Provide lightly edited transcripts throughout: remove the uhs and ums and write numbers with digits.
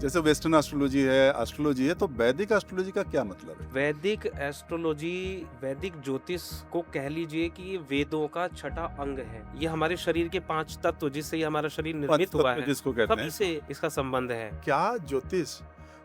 जैसे western astrology है तो वैदिक एस्ट्रोलॉजी का क्या मतलब है? वैदिक एस्ट्रोलॉजी, वैदिक ज्योतिष को कह लीजिए कि ये वेदों का छठा अंग है। ये हमारे शरीर के 5 तत्व जिससे ये हमारा शरीर निर्मित हुआ पंचतत्व है, जिसको कहते सभी हैं। से इसका संबंध है। क्या ज्योतिष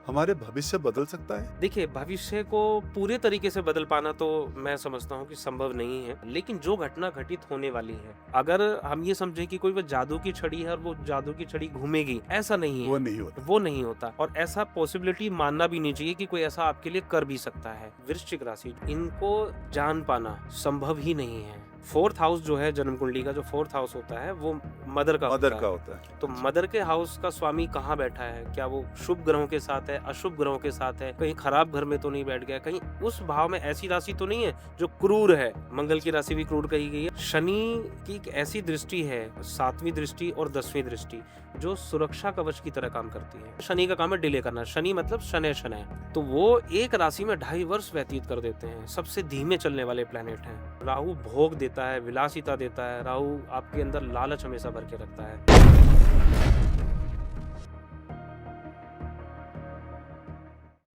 हमारे भविष्य बदल सकता है? देखिए, भविष्य को पूरे तरीके से बदल पाना तो मैं समझता हूँ कि संभव नहीं है, लेकिन जो घटना घटित होने वाली है, अगर हम ये समझें कि कोई वो जादू की छड़ी है और वो जादू की छड़ी घूमेगी, ऐसा नहीं वो है। नहीं होता। वो नहीं होता और ऐसा पॉसिबिलिटी मानना भी नहीं चाहिए कि कोई ऐसा आपके लिए कर भी सकता है। वृश्चिक राशि, इनको जान पाना संभव ही नहीं है। 4th हाउस जो है जन्म कुंडली का, जो 4th हाउस होता है वो मदर का मदर होता का है। होता है। तो अच्छा। मदर के हाउस का स्वामी कहाँ बैठा है? क्या वो शुभ ग्रहों के साथ है, अशुभ ग्रहों के साथ है? कहीं खराब घर में तो नहीं बैठ गया? कहीं उस भाव में ऐसी राशि तो नहीं है जो क्रूर है? मंगल की राशि भी क्रूर कही गई है। शनि की एक ऐसी दृष्टि है, 7वीं दृष्टि और 10वीं दृष्टि, जो सुरक्षा कवच की तरह काम करती है। शनि का काम है डिले करना। शनि मतलब शनय शनय। तो वो एक राशि में 2.5 वर्ष व्यतीत कर देते हैं। सबसे धीमे चलने वाले प्लैनेट हैं। राहु भोग देता है, विलासिता देता है। राहु आपके अंदर लालच हमेशा भर के रखता है।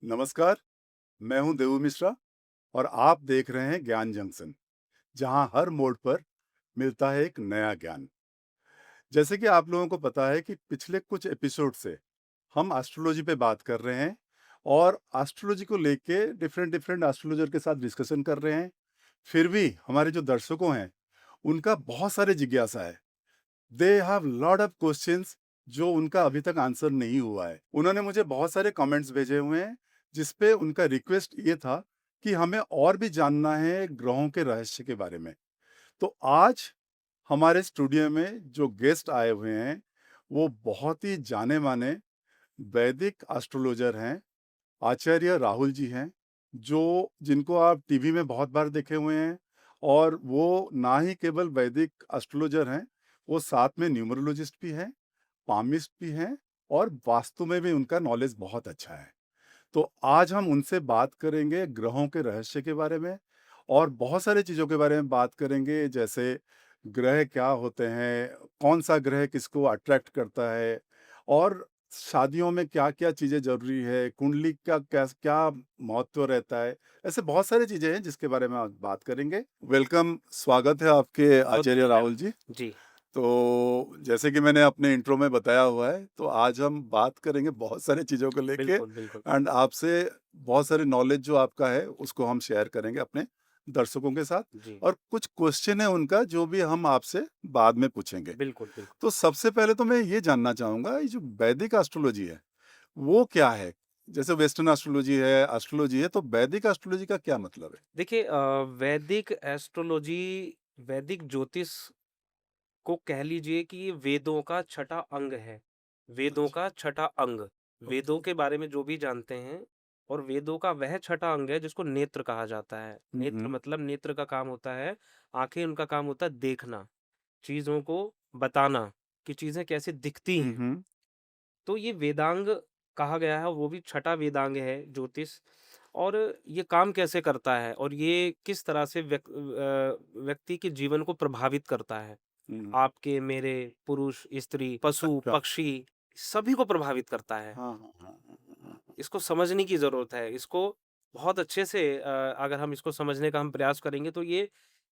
नमस्कार, मैं हूं देवू मिश्रा और आप देख रहे हैं ज्ञान जंक्शन, जहां हर मोड़ पर मिलता है एक नया ज्ञान। जैसे कि आप लोगों को पता है कि पिछले कुछ एपिसोड से हम एस्ट्रोलॉजी पे बात कर रहे हैं और एस्ट्रोलॉजी को लेके डिफरेंट डिफरेंट एस्ट्रोलॉजर के साथ डिस्कशन कर रहे हैं। फिर भी हमारे जो दर्शकों हैं, उनका बहुत सारे जिज्ञासा है। They have lot of questions जो उनका अभी तक आंसर नहीं हुआ है। उन्होंने मुझे बहुत सारे कमेंट्स भेजे हुए हैं जिस पे उनका रिक्वेस्ट ये था कि हमें और भी जानना है ग्रहों के रहस्य के बारे में। तो आज हमारे स्टूडियो में जो गेस्ट आए हुए हैं वो बहुत ही जाने माने वैदिक एस्ट्रोलॉजर हैं, आचार्य राहुल जी हैं, जो जिनको आप टीवी में बहुत बार देखे हुए हैं। और वो ना ही केवल वैदिक एस्ट्रोलॉजर हैं, वो साथ में न्यूमरोलॉजिस्ट भी हैं, पामिस्ट भी हैं और वास्तु में भी उनका नॉलेज बहुत अच्छा है। तो आज हम उनसे बात करेंगे ग्रहों के रहस्य के बारे में और बहुत सारी चीज़ों के बारे में बात करेंगे, जैसे ग्रह क्या होते हैं, कौन सा ग्रह किसको अट्रैक्ट करता है और शादियों में क्या-क्या चीज़ें ज़रूरी है, कुंडली का क्या महत्व रहता है। ऐसे बहुत सारी चीज़ें हैं जिसके बारे में आज बात करेंगे। वेलकम, स्वागत है आपके बहुत आचार्य राहुल जी। धन्यवाद। जी, तो जैसे कि मैंने अपने इंट्रो में बताया हुआ है, तो आज हम बात करेंगे बहुत सारी चीज़ों को लेके बिल्कुल, बिल्कुल। एंड आपसे बहुत सारे नॉलेज जो आपका है, उसको हम शेयर करेंगे अपने दर्शकों के साथ जी, और कुछ क्वेश्चन है उनका जो भी हम आपसे बाद में पूछेंगे। बिल्कुल, बिल्कुल। तो सबसे पहले तो मैं ये जानना चाहूँगा, ये जो वैदिक एस्ट्रोलॉजी है, वो क्या है? जैसे वेस्टर्न एस्ट्रोलॉजी है, तो वैदिक एस्ट्रोलॉजी का क्या मतलब है? देखिए, वैदिक एस्ट्रोलॉजी, वैदिक ज्योतिष को कह लीजिए कि ये वेदों का छठा अंग है। वेदों अच्छा, का छठा अंग। ओके। वेदों के बारे में जो भी जानते हैं, और वेदों का वह छठा अंग है जिसको नेत्र कहा जाता है। हुँ, नेत्र हुँ। मतलब नेत्र का काम होता है, आँखें उनका काम होता है देखना, चीज़ों को बताना कि चीज़ें कैसे दिखती हुँ, हैं। हुँ। तो ये वेदांग कहा गया है, वो भी छठा वेदांग है ज्योतिष। और ये काम कैसे करता है और ये किस तरह से व्यक्ति के जीवन को प्रभावित करता है। हुँ। आपके, मेरे, पुरुष, स्त्री, पशु, अच्छा। पक्षी, सभी को प्रभावित करता है। हाँ, हाँ, हाँ, हाँ, हाँ, हाँ। इसको समझने की ज़रूरत है। इसको बहुत अच्छे से अगर हम इसको समझने का हम प्रयास करेंगे तो ये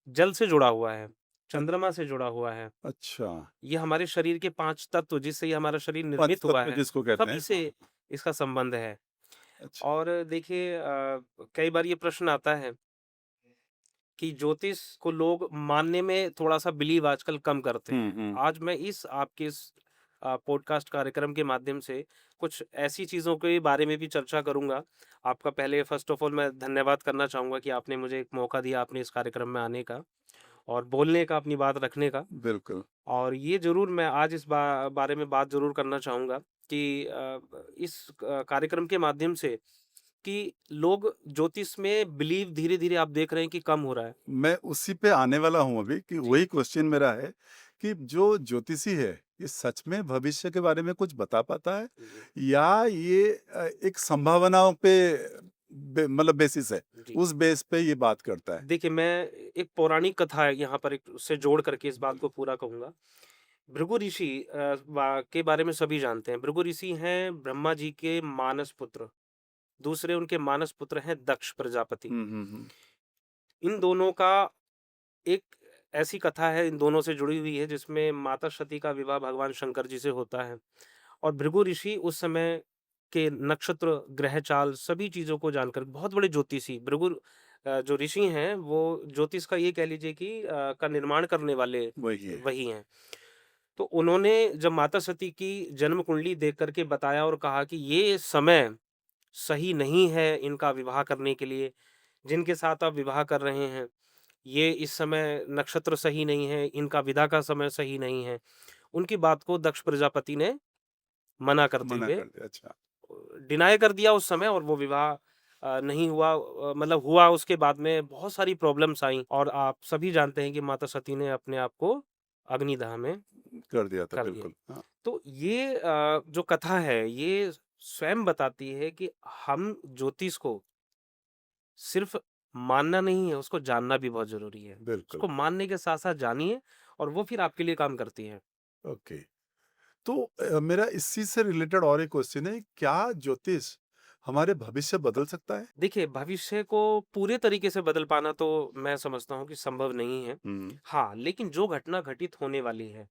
जल से जुड़ा हुआ है, अ चंद्रमा से जुड़ा हुआ है। अच्छा। ये हमारे शरीर के 5 तत्व जिससे ये हमारा शरीर निर्मित हुआ पंचतत्व है, जिसको कहते सभी हैं। से इसका संबंध है। अच्छा। और देखिए, कई बार ये प्रश्न आता है कि ज्योतिष को लोग मानने में थोड़ा-सा बिलीव आजकल कम करते हुँ, हैं। हुँ। आज मैं इस आपके इस पॉडकास्ट कार्यक्रम के माध्यम से कुछ ऐसी चीज़ों के बारे में भी चर्चा करूँगा। आपका पहले फ़र्स्ट ऑफ़ ऑल मैं धन्यवाद करना चाहूँगा कि आपने मुझे एक मौका दिया आपने इस कार्यक्रम में आने का और बोलने का, अपनी बात रखने का। बिल्कुल। और ये ज़रूर मैं आज इस बारे में बात ज़रूर करना चाहूँगा कि इस कार्यक्रम के माध्यम से कि लोग ज्योतिष में बिलीव धीरे-धीरे आप देख रहे हैं कि कम हो रहा है। मैं उसी पे आने वाला हूँ अभी कि जी। वही क्वेश्चन मेरा है कि जो ज्योतिषी है, ये सच में भविष्य के बारे में कुछ बता पाता है? जी, या ये एक संभावनाओं पे मतलब बेसिस है, जी। उस बेस पे ये बात करता है? देखिए, मैं एक पौराणिक कथा है यहाँ पर एक उससे जोड़ करके इस बात बिल को पूरा कहूँगा भृगु ऋषि के बारे में सभी जानते हैं। भृगु ऋषि हैं ब्रह्मा जी के मानस पुत्र। दूसरे उनके मानस पुत्र हैं दक्ष प्रजापति। हुँ। इन दोनों का एक ऐसी कथा है, इन दोनों से जुड़ी हुई है, जिसमें माता सती का विवाह भगवान शंकर जी से होता है। और भृगु ऋषि उस समय के नक्षत्र, ग्रह चाल सभी चीज़ों को जानकर बहुत बड़े ज्योतिषी जो ऋषि हैं, वो ज्योतिष का ये कह लीजिए कि का निर्माण करने वाले वही है। वही हैं। तो उन्होंने जब माता सती की जन्म कुंडली देख कर के बताया और कहा कि ये समय सही नहीं है इनका विवाह करने के लिए, जिनके साथ आप विवाह कर रहे हैं, ये इस समय नक्षत्र सही नहीं है, इनका विदा का समय सही नहीं है। उनकी बात को दक्ष प्रजापति ने मना करते मना हुए कर दिया, अच्छा। डिनाय कर दिया उस समय, और वो विवाह नहीं हुआ, मतलब हुआ उसके बाद में बहुत सारी प्रॉब्लम्स आई, और आप सभी जानते हैं कि माता सती ने अपने आप को अग्निदाह में कर दिया था, कर दिया। बिल्कुल। हाँ, तो ये जो कथा है, ये स्वयं बताती है कि हम ज्योतिष को सिर्फ मानना नहीं है, उसको जानना भी बहुत ज़रूरी है। बिल्कुल। उसको मानने के साथ-साथ जानिए, और वो फिर आपके लिए काम करती है। ओके। तो मेरा इस चीज़ से रिलेटेड और एक क्वेश्चन है, क्या ज्योतिष हमारे भविष्य बदल सकता है? देखिए, भविष्य को पूरे तरीके से बदल पाना तो मैं समझता हूँ कि संभव नहीं है। हुँ, हाँ, लेकिन जो घटना घटित होने वाली है,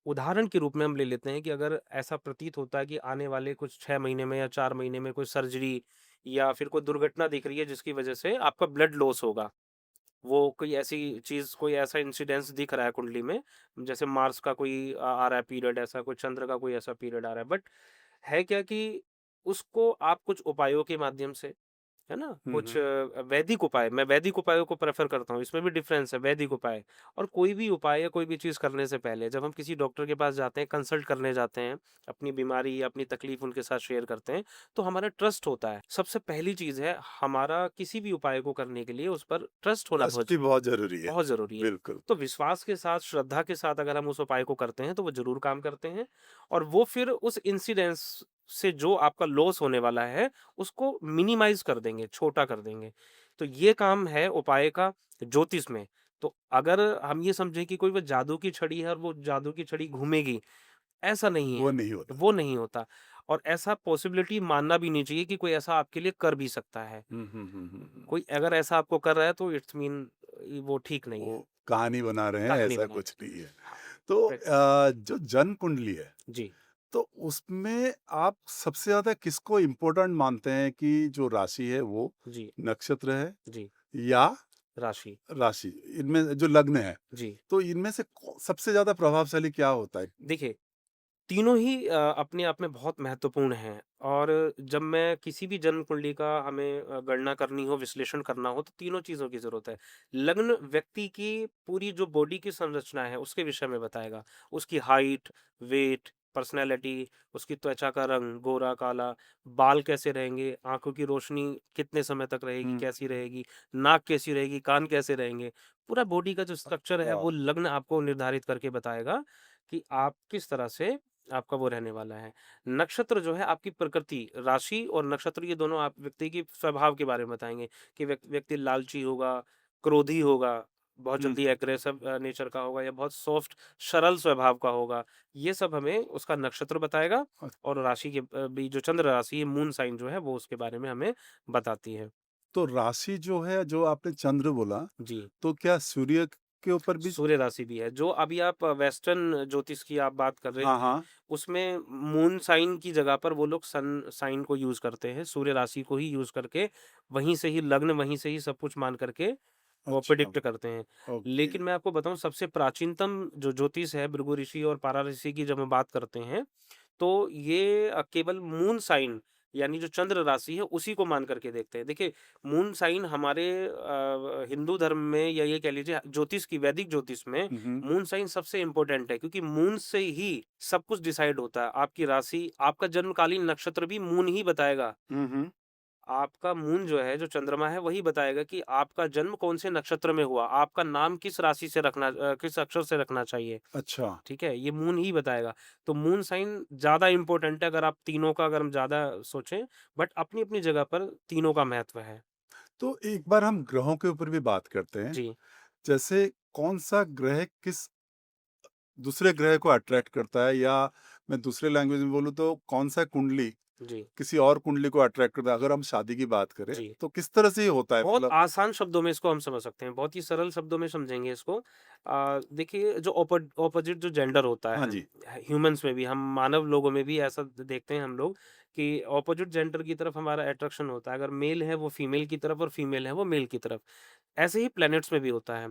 उदाहरण के रूप में हम ले लेते हैं कि अगर ऐसा प्रतीत होता है कि आने वाले कुछ 6 महीने में या 4 महीने में कोई सर्जरी या फिर कोई दुर्घटना दिख रही है जिसकी वजह से आपका ब्लड लॉस होगा। वो कोई ऐसी चीज़, कोई ऐसा इंसिडेंस दिख रहा है कुंडली में, जैसे मार्स का कोई आ रहा है पीरियड ऐसा, कोई चंद्र का कोई ऐसा पीरियड आ रहा है। बट है क्या कि उसको आप कुछ उपायों के माध्यम से, है ना? हुँ, कुछ हुँ। वैदिक उपाय, मैं वैदिक उपायों को प्रेफ़र करता हूँ, इसमें भी डिफ़रेंस है वैदिक उपाय और कोई भी उपाय या कोई भी चीज़ करने से पहले जब हम किसी डॉक्टर के पास जाते हैं, कंसल्ट करने जाते हैं, अपनी बीमारी या अपनी तकलीफ़ उनके साथ शेयर करते हैं, तो हमारा ट्रस्ट होता है। सबसे पहली चीज़ है, हमारा किसी भी उपाय को करने के लिए उस पर ट्रस्ट होना ट्रस्ट भी बहुत ज़रूरी है। बहुत ज़रूरी है। बिल्कुल। तो विश्वास के साथ, श्रद्धा के साथ अगर हम उस उपाय को करते हैं, तो वो ज़रूर काम करते हैं, और वो फिर उस इंसिडेंस से जो आपका लॉस होने वाला है, उसको मिनिमाइज़ कर देंगे, छोटा कर देंगे। तो ये काम है उपाय का ज्योतिष में। तो अगर हम ये समझें कि कोई वो जादू की छड़ी है और वो जादू की छड़ी घूमेगी, ऐसा नहीं वो है, नहीं होता। वो नहीं होता, और ऐसा पॉसिबिलिटी मानना भी नहीं चाहिए कि कोई ऐसा आपके लिए कर भी सकता है। हुँ। कोई अगर ऐसा आपको कर रहा है तो इट्स मीन वो ठीक नहीं वो है, कहानी बना रहे हैं, कहानी ऐसा बना कुछ रहे नहीं है। हैं। हाँ, तो राइट। जो जन्म कुंडली है, जी, तो उसमें आप सबसे ज़्यादा किसको इम्पोर्टेंट मानते हैं कि जो राशि है वो जी, नक्षत्र है जी, या राशि, राशि? इनमें जो लग्न है, जी। तो इनमें से सबसे ज्यादा प्रभावशाली क्या होता है? देखिए, तीनों ही अपने आप में बहुत महत्वपूर्ण हैं, और जब मैं किसी भी जन्म कुंडली का हमें गणना करनी हो, विश्लेषण करना हो, तो तीनों चीज़ों की ज़रूरत है। लग्न व्यक्ति की पूरी जो बॉडी की संरचना है, उसके विषय में बताएगा। उसकी हाइट, वेट, पर्सनैलिटी, उसकी त्वचा का रंग, गोरा, काला, बाल कैसे रहेंगे, आँखों की रोशनी कितने समय तक रहेगी, हम्म। कैसी रहेगी, नाक कैसी रहेगी, कान कैसे रहेंगे। पूरा बॉडी का जो स्ट्रक्चर है, अच्छा। वो लग्न आपको निर्धारित करके बताएगा कि आप किस तरह से आपका वो रहने वाला है। नक्षत्र जो है आपकी प्रकृति, राशि और नक्षत्र ये दोनों आप व्यक्ति की स्वभाव के बारे में बताएँगे कि व्यक्ति लालची होगा, क्रोधी होगा, बहुत हम्म। जल्दी एग्रेसिव नेचर का होगा या बहुत सॉफ्ट सरल स्वभाव का होगा। ये सब हमें उसका नक्षत्र बताएगा, अ- और राशि के भी जो चंद्र राशि है, मून साइन जो है वो उसके बारे में हमें बताती है। तो राशि जो है, जो आपने चंद्र बोला, जी। तो क्या सूर्य के ऊपर भी? सूर्य राशि भी है। जो अभी आप वेस्टर्न ज्योतिष की आप बात कर रहे हाँ, हैं, हाँ। उसमें मून साइन की जगह पर वो लोग सन साइन को यूज़ करते हैं। सूर्य राशि को ही यूज़ करके वहीं से ही लग्न, वहीं से ही सब कुछ मान करके वो अच्छा। प्रेडिक्ट करते हैं। ओके। लेकिन मैं आपको बताऊँ, सबसे प्राचीनतम जो ज्योतिष है, भृगु ऋषि और पारा ऋषि की जब हम बात करते हैं, तो ये केवल मून साइन यानी जो चंद्र राशि है उसी को मान करके देखते हैं। देखिए, मून साइन हमारे हिंदू धर्म में, या ये कह लीजिए ज्योतिष की, वैदिक ज्योतिष में हम्म। मून साइन सबसे इम्पोर्टेंट है, क्योंकि मून से ही सब कुछ डिसाइड होता है। आपकी राशि, आपका जन्मकालीन नक्षत्र भी मून ही बताएगा। हम्म। आपका मून जो है, जो चंद्रमा है, वही बताएगा कि आपका जन्म कौन से नक्षत्र में हुआ, आपका नाम किस राशि से रखना, किस अक्षर से रखना चाहिए। अच्छा। ठीक है? ये मून ही बताएगा। तो मून साइन ज़्यादा इम्पोर्टेंट है, अगर आप तीनों का अगर हम ज़्यादा सोचें, बट अपनी-अपनी जगह पर तीनों का महत्व है। तो एक बार हम ग्रहों के ऊपर भी बात करते हैं। जी, जैसे कौन सा ग्रह किस दूसरे ग्रह को अट्रैक्ट करता है, या मैं दूसरे लैंग्वेज में बोलूँ तो कौन-सा कुंडली जी, किसी और कुंडली को अट्रैक्ट करता है? अगर हम शादी की बात करें, जी। तो किस तरह से ये होता है बहुत मतलब? आसान शब्दों में इसको हम समझ सकते हैं, बहुत ही सरल शब्दों में समझेंगे इसको। देखिए जो ऑपोजिट जो जेंडर होता हाँ है, जी। ह्यूमन्स में भी, हम मानव लोगों में भी ऐसा देखते हैं हम लोग कि ऑपोजिट जेंडर की तरफ हमारा अट्रैक्शन होता है। अगर मेल है वो फीमेल की तरफ और फीमेल है वो मेल की तरफ। ऐसे ही प्लैनेट्स में भी होता है।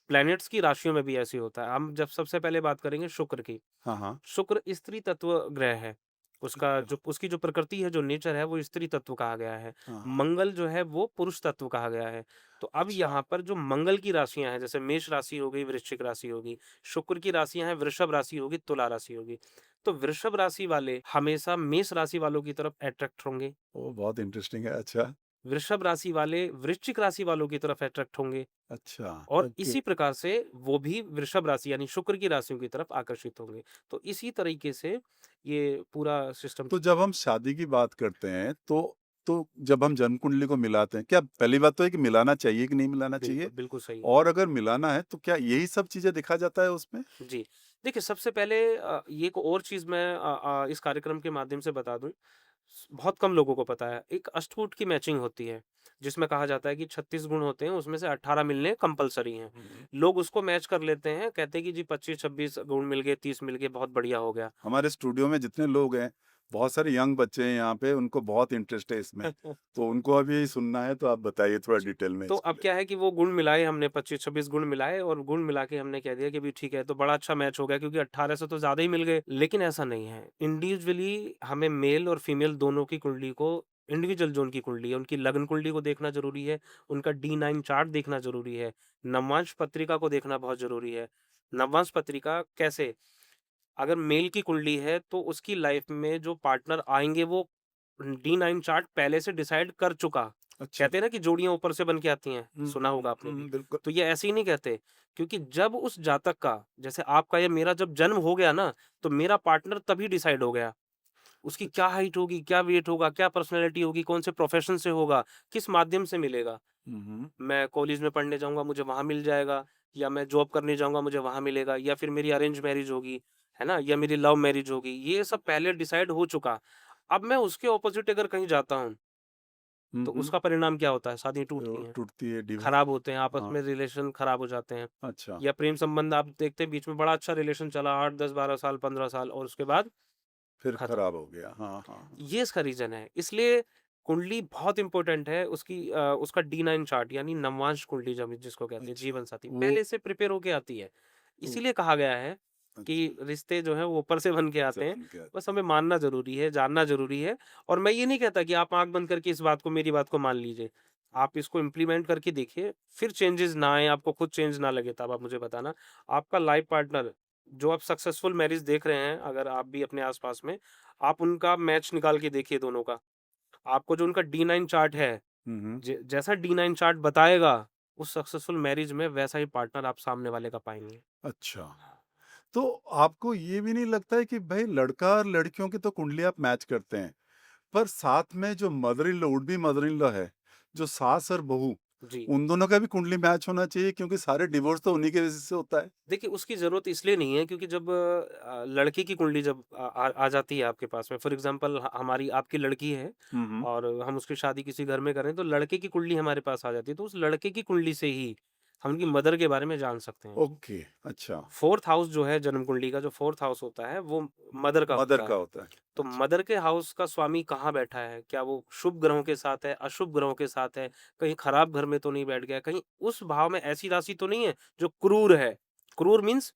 प्लैनेट्स की राशियों में भी ऐसे ही होता है। हम जब सबसे पहले बात करेंगे शुक्र की। हाँ, हाँ। शुक्र स्त्री तत्व ग्रह है। अच्छा। उसकी जो प्रकृति है, जो नेचर है, वो स्त्री तत्व कहा गया है। हाँ, हाँ। मंगल जो है वो पुरुष तत्व कहा गया है। तो अब अच्छा। यहाँ पर जो मंगल की राशियाँ हैं, जैसे मेष राशि हो गई, वृश्चिक राशि होगी। शुक्र की राशियाँ हैं, वृषभ राशि होगी, तुला राशि होगी। तो वृषभ राशि वाले हमेशा मेष राशि वालों की तरफ अट्रैक्ट होंगे। ओह! बहुत इंटरेस्टिंग है। अच्छा, वृषभ राशि वाले वृश्चिक राशि वालों की तरफ अट्रैक्ट होंगे। अच्छा, और ओके। इसी प्रकार से वो भी वृषभ राशि यानी शुक्र की राशियों की तरफ आकर्षित होंगे। तो इसी तरीके से ये पूरा सिस्टम। तो जब हम शादी की बात करते हैं, तो जब हम जन्म कुंडली को मिलाते हैं, क्या पहली बात तो है कि मिलाना चाहिए कि नहीं मिलाना चाहिए? बिल्कुल, बिल्कुल सही। और अगर मिलाना है, तो क्या यही सब चीज़ें दिखा जाता है उसमें? जी। देखिए सबसे पहले ये एक और चीज़ मैं इस कार्यक्रम के माध्यम से बता दूँ। बहुत कम लोगों को पता है। एक अष्टकूट की मैचिंग होती है, जिसमें कहा जाता है कि 36 गुण होते हैं, उसमें से 18 मिलने कंपल्सरी हैं। हुँ। लोग उसको मैच कर लेते हैं, कहते हैं कि जी 25-26 गुण मिल गए, 30 मिल गए, बहुत बढ़िया हो गया। हमारे स्टूडियो में जितने लोग हैं, बहुत सारे यंग बच्चे हैं यहाँ पे, उनको बहुत इंटरेस्ट है इसमें। तो उनको अभी सुनना है, तो आप बताइए थोड़ा जी। डिटेल में तो इसको अब लेके। क्या है कि वो गुण मिलाए हमने, 25-26 गुण मिलाए और गुण मिला के हमने कह दिया कि भई ठीक है, तो बड़ा अच्छा मैच हो गया क्योंकि 18 से तो ज़्यादा ही मिल गए। लेकिन ऐसा नहीं है। इंडिविजुअली हमें मेल और फीमेल दोनों की कुंडली को, इंडिविजुअल जो उनकी कुंडली है, उनकी लग्न कुंडली को देखना ज़रूरी है, उनका D9 चार्ट देखना ज़रूरी है, नववांश पत्रिका को देखना बहुत ज़रूरी है। नववांश पत्रिका कैसे? अगर मेल की कुंडली है तो उसकी लाइफ में जो पार्टनर आएँगे वो D9 चार्ट पहले से डिसाइड कर चुका। अच्छा। कहते हैं ना कि जोड़ियाँ ऊपर से बन के आती हैं, हुँ, सुना हुँ, होगा आपने भी। हुँ, बिल्कुल। तो ये ऐसे ही नहीं कहते, क्योंकि जब उस जातक का, जैसे आपका या मेरा जब जन्म हो गया ना, तो मेरा पार्टनर तभी डिसाइड हो गया। उसकी क्या अच्छा। हाइट होगी, क्या वेट होगा, क्या पर्सनैलिटी होगी, कौन से प्रोफ़ेशन से होगा, किस माध्यम से मिलेगा। हुँ, हुँ। मैं कॉलेज में पढ़ने जाऊँगा, मुझे वहाँ मिल जाएगा, या मैं जॉब करने जाऊँगा, मुझे वहाँ मिलेगा, या फिर मेरी अरेंज मैरिज होगी, है ना? या मेरी लव मैरिज होगी, ये सब पहले डिसाइड हो चुका। अब मैं उसके ऑपोज़िट अगर कहीं जाता हूँ, हुँ, तो हुँ। उसका परिणाम क्या होता है? शादियाँ तो टूटती हैं, टूटती है, डिवोर्स। खराब होते हैं, आपस हाँ, में रिलेशन खराब हो जाते हैं, अच्छा। या प्रेम संबंध आप देखते हैं बीच में बड़ा अच्छा रिलेशन चला 8, 10, 12 साल, 15 साल और उसके बाद फिर खत्म। खराब हो गया। हाँ, हाँ, हाँ। ये इसका रीज़न है। इसलिए कुंडली बहुत इम्पोर्टेंट है, उसका D9 चार्ट यानी नववांश कुंडली जब जिसको कहते हैं, अच्छा, जीवन साथी, वो पहले से प्रिपेयर होके आती है। वो इसीलिए कहा गया है कि अच्छा, रिश्ते जो हैं वो ऊपर से बन के आते हैं, बन के बस आती है। हमें मानना ज़रूरी है, जानना ज़रूरी है। और मैं ये नहीं कहता कि आप आँख बंद करके इस बात को, मेरी बात को मान लीजिए। आप इसको इम्प्लीमेंट करके देखिए, फिर चेंजेज़ ना आएँ, आपको खुद चेंज ना लगे, तब आप मुझे बताना। आपका लाइफ़ पार्टनर, जो आप सक्सेसफुल मैरिज देख रहे हैं, अगर आप भी अपने आस-पास में, आप उनका मैच निकाल के देखिए दोनों का। आपको जो उनका D9 चार्ट है, हुँ, हुँ। जैसा D9 चार्ट बताएगा, उस सक्सेसफुल मैरिज में वैसा ही पार्टनर आप सामने वाले का पाएँगे। अच्छा। तो आपको ये भी नहीं लगता है कि भई लड़का और लड़कियों की तो कुंडली आप मैच करते हैं, पर साथ में जो mother in law would be mother in law है, जो सास और बहू, जी। उन दोनों का भी कुंडली मैच होना चाहिए, क्योंकि सारे डिवोर्स तो उन्हीं की वजह से होता है। देखिए, उसकी ज़रूरत इसलिए नहीं है क्योंकि जब लड़के की कुंडली जब आ जाती है आपके पास में, फॉर एग्ज़ाम्पल हमारी आपकी लड़की है हुँ, हुँ। और हम उसकी शादी किसी घर में कर रहे हैं, तो लड़के की कुंडली हमारे पास आ जाती है, तो उस लड़के की कुंडली से ही हम उनकी मदर के बारे में जान सकते हैं। ओके, अच्छा। 4th हाउस जो है जन्म कुंडली का, जो 4th हाउस होता है, वो मदर का मदर होता का है। होता है। तो अच्छा। मदर के हाउस का स्वामी कहाँ बैठा है? क्या वो शुभ ग्रहों के साथ है, अशुभ ग्रहों के साथ है? कहीं खराब घर में तो नहीं बैठ गया? कहीं उस भाव में ऐसी राशि तो नहीं है जो क्रूर है? क्रूर मीन्स,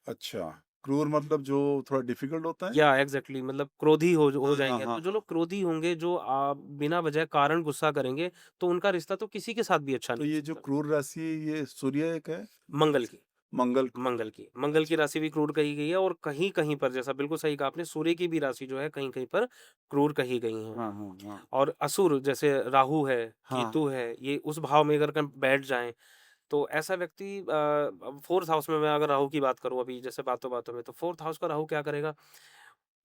अच्छा, क्रूर मतलब जो थोड़ा डिफ़िकल्ट होता है? या एग्ज़ैक्टली, मतलब क्रोधी हो हाँ, हाँ, जाएँगे। हाँ, तो जो हाँ। लोग क्रोधी होंगे, जो बिना वजह कारण गुस्सा करेंगे, तो उनका रिश्ता तो किसी के साथ भी अच्छा तो नहीं ये हो जो सकता। क्रूर राशि है, ये सूर्य एक है? मंगल की। मंगल की। मंगल की अच्छा। राशि भी क्रूर कही गई है, और कहीं-कहीं पर, जैसा बिल्कुल सही कहा आपने, सूर्य की भी राशि जो है कहीं-कहीं पर क्रूर कही गई हैं। हाँ, हाँ, हाँ। और असुर जैसे राहु है, हाँ, केतु है, ये उस भाव में अगर कहीं बैठ जाएँ, तो ऐसा व्यक्ति 4th हाउस में, मैं अगर राहु की बात करूँ अभी जैसे बातों-बातों में, तो 4th हाउस का राहु क्या करेगा?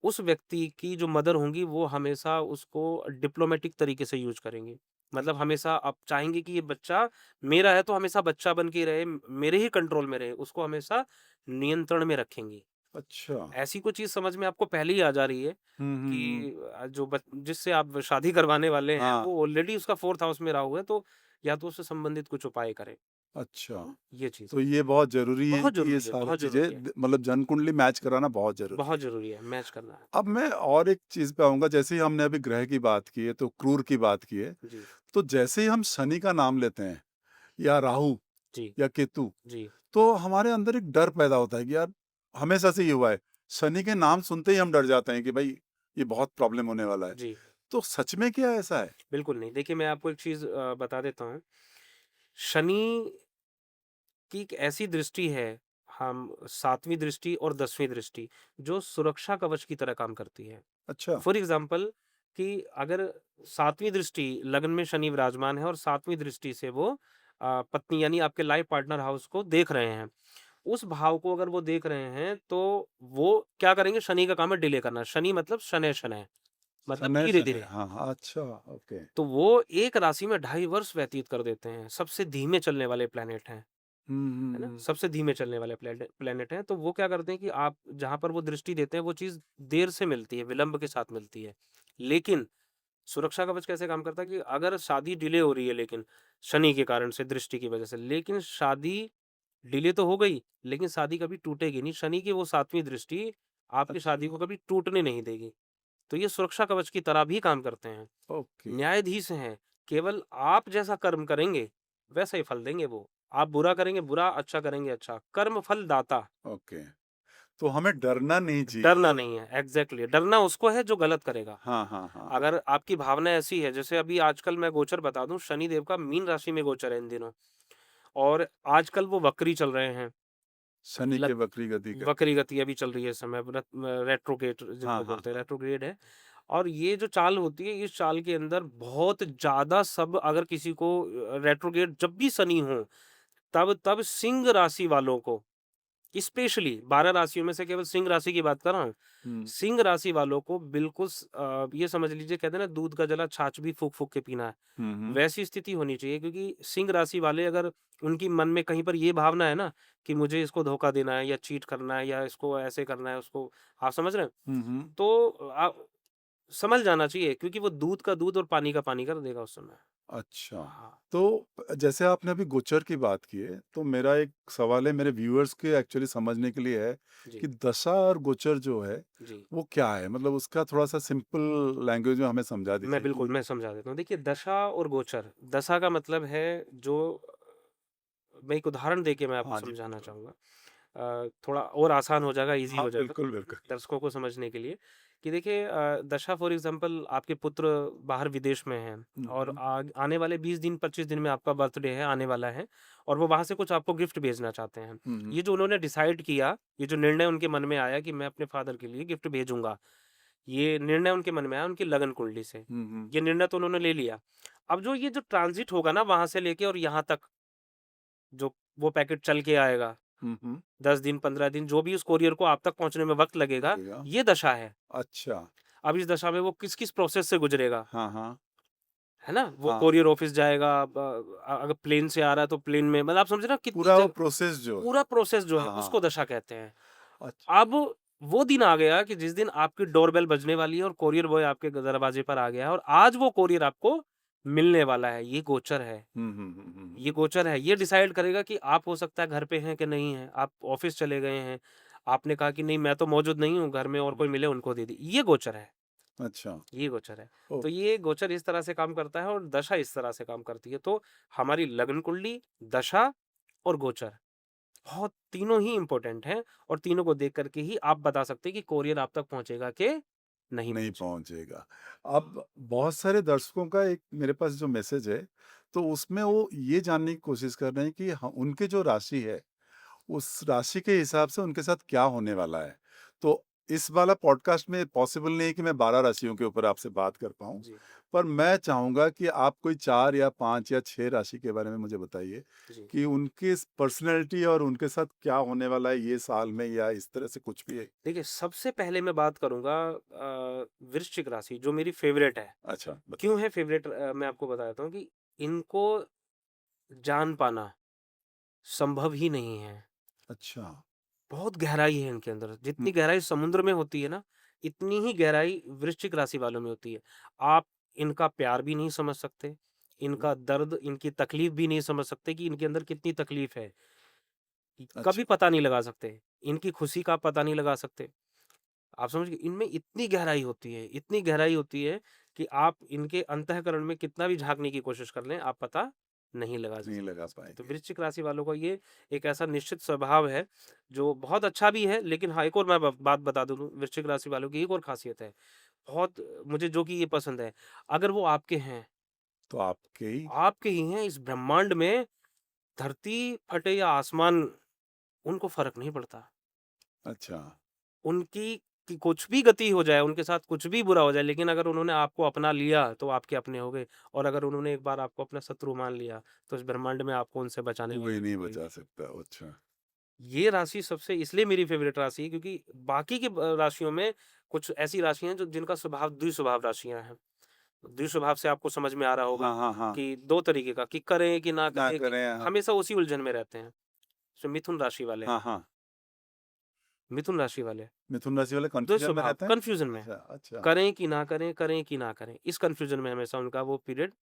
उस व्यक्ति की जो मदर होंगी वो हमेशा उसको डिप्लोमेटिक तरीके से यूज़ करेंगी। मतलब हमेशा आप चाहेंगे कि ये बच्चा मेरा है तो हमेशा बच्चा बन के ही रहे, मेरे ही कंट्रोल में रहे, उसको हमेशा नियंत्रण में रखेंगी। अच्छा। ऐसी कोई चीज़ समझ में आपको पहले ही आ जा रही है हुँ। कि जो बच जिससे आप शादी करवाने वाले हैं, हाँ, वो ऑलरेडी उसका 4th हाउस में राहु है, तो या तो उससे संबंधित कुछ उपाय करें। अच्छा। तो ये चीज़ तो ये बहुत ज़रूरी है बहुत कि ये ज़रूरी है, सारी बहुत चीज़ें ज़रूरी है, मतलब जन्म कुंडली मैच कराना बहुत ज़रूरी बहुत है। ज़रूरी है, मैच करना है। अब मैं और एक चीज़ पे आऊँगा, जैसे ही हमने अभी ग्रह की बात की है, तो क्रूर की बात की है, जी, तो जैसे ही हम शनि का नाम लेते हैं या राहु जी, या केतु, जी, तो हमारे अंदर एक डर पैदा होता है कि यार हमेशा से ये हुआ है, शनि के नाम सुनते ही हम डर जाते हैं कि भाई ये बहुत प्रॉब्लम होने वाला है। जी। तो सच में क्या ऐसा है? बिल्कुल नहीं। देखिए, मैं आपको एक चीज़ बता देता हूँ। शनि की एक ऐसी दृष्टि है, हम 7वीं दृष्टि और 10वीं दृष्टि, जो सुरक्षा कवच की तरह काम करती है। अच्छा। फॉर एग्ज़ाम्पल कि अगर 7वीं दृष्टि लग्न में शनि विराजमान है और 7वीं दृष्टि से वो पत्नी यानी आपके लाइफ़ पार्टनर हाउस को देख रहे हैं। उस भाव को अगर वो देख रहे हैं, तो वो क्या करेंगे, शनि का काम है डिले करना। शनि मतलब शनैः-शनैः, मतलब शनैः शनैः, धीरे-धीरे। हाँ, हाँ, अच्छा, ओके। तो वो एक राशि में 2.5 वर्ष व्यतीत कर देते हैं। सबसे धीमे चलने वाले प्लैनेट हैं। है ना? हुँ। सबसे धीमे चलने वाले प्लैनेट हैं, तो वो क्या करते हैं कि आप जहाँ पर वो दृष्टि देते हैं, वो चीज़ देर से मिलती है, विलंब के साथ मिलती है। लेकिन सुरक्षा कवच कैसे काम करता है कि अगर शादी डिले हो रही है, लेकिन शनि के कारण से, दृष्टि की वजह से, लेकिन शादी डिले तो हो गई, लेकिन शादी कभी टूटेगी नहीं। शनि की वो 7वीं दृष्टि आपकी शादी को अच्छा, कभी टूटने नहीं देगी। तो ये सुरक्षा कवच की तरह भी काम करते हैं। ओके, न्यायाधीश हैं, केवल आप जैसा कर्म करेंगे, वैसा ही फल देंगे वो। आप बुरा करेंगे बुरा, अच्छा करेंगे अच्छा। कर्म फल दाता, ओके। तो हमें डरना नहीं चाहिए। डरना नहीं है। एग्ज़ैक्टली, डरना उसको है जो गलत करेगा। हाँ, हाँ, हाँ। अगर आपकी भावना ऐसी है, जैसे अभी आजकल मैं गोचर बता दूँ, शनि देव का मीन राशि में गोचर है इन दिनों, और आजकल वो वक्री चल रहे हैं। शनि के लग वक्री गति का। वक्री गति अभी चल रही है इस समय, रेट्रोगेट हाँ, जिनको हाँ, बोलते हैं, हाँ। रेट्रोग्रेड है। और ये जो चाल होती है, इस चाल के अंदर बहुत ज़्यादा सब, अगर किसी को रेट्रोग्रेड जब भी शनि हो, तब तब सिंह राशि वालों को, स्पेशली 12 राशियों में से केवल सिंह राशि की बात कर रहा हूँ। हुँ, सिंह राशि वालों को बिल्कुल ये समझ लीजिए, कहते हैं ना, दूध का जला छाछ भी फूँक-फूँक के पीना है। हुँ, हुँ। वैसी स्थिति होनी चाहिए, क्योंकि सिंह राशि वाले, अगर उनकी मन में कहीं पर ये भावना है ना कि मुझे इसको धोखा देना है या चीट करना है या इसको ऐसे करना है, उसको, आप समझ रहे हैं? हुँ, हुँ। तो आप समझ जाना चाहिए, क्योंकि वो दूध का दूध और पानी का पानी कर देगा उस समय। अच्छा, हाँ, तो जैसे आपने अभी गोचर की बात की है, तो मेरा एक सवाल है मेरे व्यूअर्स के एक्चुअली समझने के लिए है जी, कि दशा और गोचर जो है, जी। वो क्या है? मतलब उसका थोड़ा-सा सिंपल लैंग्वेज में हमें समझा दीजिए बिल्कुल, कि मैं समझा देता हूँ। देखिए, दशा और गोचर, दशा का मतलब है जो, मैं एक उदाहरण देके मैं आपको हाँ जी, समझाना बिल्कुल। चाहूँगा। थोड़ा और आसान हो जाएगा, ईज़ी हाँ, हो जाएगा बिल्कुल, बिल्कुल। दर्शकों को समझने के लिए, कि देखिए, दशा फॉर एग्ज़ाम्पल, आपके पुत्र बाहर विदेश में हैं, हुँ, और हुँ। आने वाले 20 दिन, 25 दिन में आपका बर्थडे है, आने वाला है, और वो वहाँ से कुछ आपको गिफ्ट भेजना चाहते हैं। हुँ, हुँ। ये जो उन्होंने डिसाइड किया, ये जो निर्णय उनके मन में आया कि मैं अपने फ़ादर के लिए गिफ्ट भेजूँगा, ये निर्णय उनके मन में आया उनकी लगन कुंडली से। हुँ, हुँ। ये निर्णय तो उन्होंने ले लिया। अब जो ये जो ट्रांज़िट होगा ना वहाँ से लेके और यहाँ तक, जो वो पैकेट चल के आएगा, हुँ, हुँ। 10 दिन, 15 दिन, जो भी उस कोरियर को आप तक पहुँचने में वक़्त लगेगा, लगेगा। ये दशा है। अच्छा। अब इस दशा में वो किस-किस प्रोसेस से गुज़रेगा, हाँ, हाँ। है ना? वो हाँ, कोरियर ऑफ़िस जाएगा, अगर प्लेन से आ रहा है तो प्लेन में, मतलब आप समझ रहे हो कितनी पूरा वो जगह, प्रोसेस जो पूरा प्रोसेस जो है हाँ, उसको दशा कहते हैं। अच्छा, अब वो दिन आ गया कि जिस दिन आपकी डोरबेल बजने वाली है और कोरियर बॉय आपके दरवाजे पर आ गया है, और आज वो कोरियर आपको मिलने वाला है। ये गोचर है। हुँ, हुँ, हुँ, हुँ। ये गोचर है, ये डिसाइड करेगा कि आप हो सकता है घर पे हैं कि नहीं हैं, आप ऑफ़िस चले गए हैं, आपने कहा कि नहीं मैं तो मौजूद नहीं हूँ, घर में और हुँ, कोई मिले उनको दे दी, ये गोचर है, अच्छा, ये गोचर है। ओह! तो ये गोचर इस तरह से काम करता है और दशा इस तरह से काम करती है। तो हमारी लग्न कुंडली, दशा और गोचर, बहुत तीनों ही इम्पोर्टेंट हैं, और तीनों को देख कर के ही आप बता सकते हैं कि कोरियर आप तक पहुँचेगा कि नहीं नहीं पहुँचेगा। पहुँचेगा। अब बहुत सारे दर्शकों का एक मेरे पास जो मैसेज है, तो उसमें वो ये जानने की कोशिश कर रहे हैं कि ह उनकी जो राशि है, उस राशि के हिसाब से उनके साथ क्या होने वाला है। तो इस वाला पॉडकास्ट में पॉसिबल नहीं है कि मैं 12 राशियों के ऊपर आपसे बात कर पाऊँ। जी, पर मैं चाहूँगा कि आप कोई 4 या 5 या 6 राशि के बारे में मुझे बताइए जी। कि उनकी स पर्सनैलिटी और उनके साथ क्या होने वाला है ये साल में या इस तरह से कुछ भी है? देखिए, सबसे पहले मैं बात करूँगा वृश्चिक राशि जो मेरी फ़ेवरेट है। अच्छा, क्यों बताइए। है फ़ेवरेट मैं आपको बता देता हूँ कि इनको जान पाना संभव ही नहीं है। अच्छा। बहुत गहराई है इनके अंदर। हुँ, जितनी गहराई समुद्र में होती है ना, इतनी ही गहराई वृश्चिक राशि वालों में होती है। आप इनका प्यार भी नहीं समझ सकते, हुँ। इनका दर्द, इनकी तकलीफ़ भी नहीं समझ सकते कि इनके अंदर कितनी तकलीफ़ है। कभी अच्छा, पता नहीं लगा सकते, इनकी खुशी का पता नहीं लगा सकते। आप समझ गए? इनमें इतनी गहराई होती है, इतनी गहराई होती है कि आप इनके अंतःकरण में कितना भी झाँकने की कोशिश कर लें, आप पता नहीं लगा नहीं लगा सकते। तो पाएँगे। वृश्चिक राशि वालों का ये एक ऐसा निश्चित स्वभाव है, जो बहुत अच्छा भी है, लेकिन हाँ, एक और मैं ब बात बता दूँ वृश्चिक राशि वालों की एक और ख़ासियत है। बहुत मुझे जो कि ये पसंद है, अगर वो आपके हैं, तो आपके ही आपके ही हैं इस ब्रह्मांड में, धरती फटे या आसमान, उनको फ़र्क नहीं पड़ता। अच्छा, उनकी कि कुछ भी गति हो जाए, उनके साथ कुछ भी बुरा हो जाए, लेकिन अगर उन्होंने आपको अपना लिया, तो आपके अपने हो गए और अगर उन्होंने एक बार आपको अपना शत्रु मान लिया, तो इस ब्रह्मांड में आपको उनसे बचाने वाला कोई नहीं कोई बचा नहीं। सकता। अच्छा, ये राशि सबसे इसलिए मेरी फ़ेवरेट राशि है क्योंकि बाकी की राशियों में कुछ ऐसी राशियाँ हैं जो जिनका स्वभाव द्विस्वभाव राशियाँ हैं। द्विस्वभाव से आपको समझ में आ रहा होगा हाँ, हाँ, हाँ। कि 2 तरीके का कि करें कि ना ना करें कि करें हाँ, हमेशा उसी उलझन में रहते हैं। जो मिथुन राशि वाले हाँ, हाँ। मिथुन राशि वाले मिथुन राशि वाले कन्फ्यूजन में दुःस्वभाव, रहते हैं? कन्फ्यूज़न में। अच्छा, अच्छा, करें कि ना करें, करें कि ना करें, इस कन्फ्यूज़न में हमेशा उनका वो पीरियड